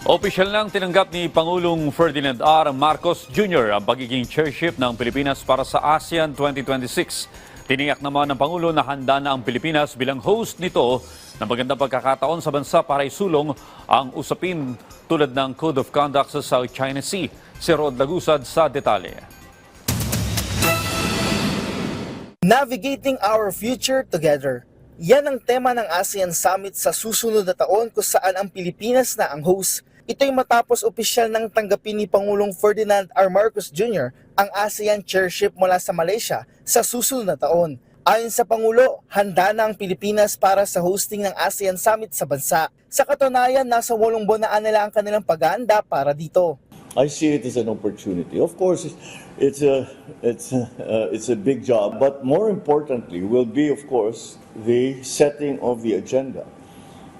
Opisyal nang tinanggap ni Pangulong Ferdinand R. Marcos Jr. ang pagiging chairship ng Pilipinas para sa ASEAN 2026. Tiniyak naman ng Pangulo na handa na ang Pilipinas bilang host nito na magandang pagkakataon sa bansa para isulong ang usapin tulad ng Code of Conduct sa South China Sea. Si Rod Lagusad sa detalye. Navigating our future together. Yan ang tema ng ASEAN Summit sa susunod na taon kung saan ang Pilipinas na ang host. Ito'y matapos opisyal ng tanggapin ni Pangulong Ferdinand R. Marcos Jr. ang ASEAN chairship mula sa Malaysia sa susunod na taon. Ayon sa Pangulo, handa na ang Pilipinas para sa hosting ng ASEAN Summit sa bansa. Sa katunayan, nasa 8 buwan na nila ang kanilang paghahanda para dito. I see it as an opportunity. Of course, it's a big job, but more importantly will be, of course, the setting of the agenda.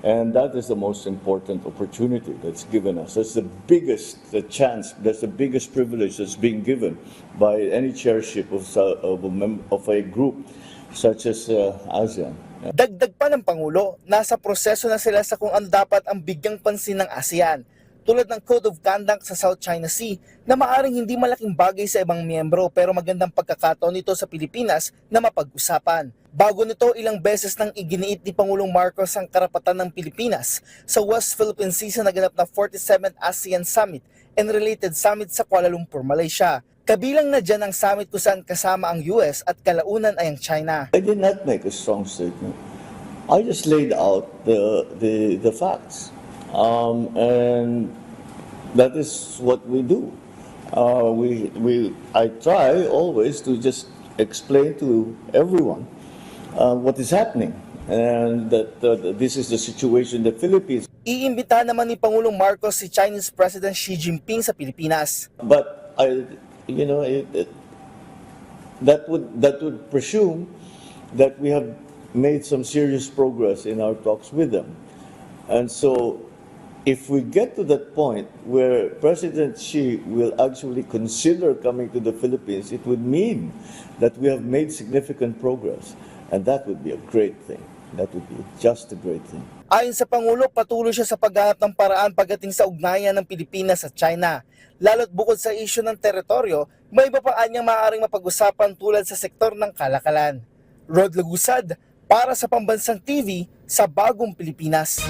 And that is the most important opportunity that's given us. That's the biggest chance, that's the biggest privilege that's being given by any chairship of a group such as ASEAN. Dagdag pa ng Pangulo, nasa proseso na sila sa kung ano dapat ang bigyang pansin ng ASEAN, tulad ng Code of Conduct sa South China Sea na maaring hindi malaking bagay sa ibang miyembro pero magandang pagkakataon nito sa Pilipinas na mapag-usapan. Bago nito, ilang beses nang iginiit ni Pangulong Marcos ang karapatan ng Pilipinas sa West Philippine Sea sa naganap na 47th ASEAN Summit and related summit sa Kuala Lumpur, Malaysia. Kabilang na dyan ang summit kung saan kasama ang US at kalaunan ay ang China. I did not make a strong statement. I just laid out the facts. And that is what we do. I try always to just explain to everyone what is happening, and that this is the situation in the Philippines. Iimbita naman ni Pangulong Marcos si Chinese President Xi Jinping sa Pilipinas. But that would presume that we have made some serious progress in our talks with them, and so if we get to that point where President Xi will actually consider coming to the Philippines, it would mean that we have made significant progress. And that would be a great thing. That would be just a great thing. Ayon sa Pangulo, patuloy siya sa paghahanap ng paraan pagdating sa ugnayan ng Pilipinas at China. Lalo't bukod sa isyu ng teritoryo, may iba pa anyang maaaring mapag-usapan tulad sa sektor ng kalakalan. Rod Lagusad, para sa Pambansang TV sa Bagong Pilipinas.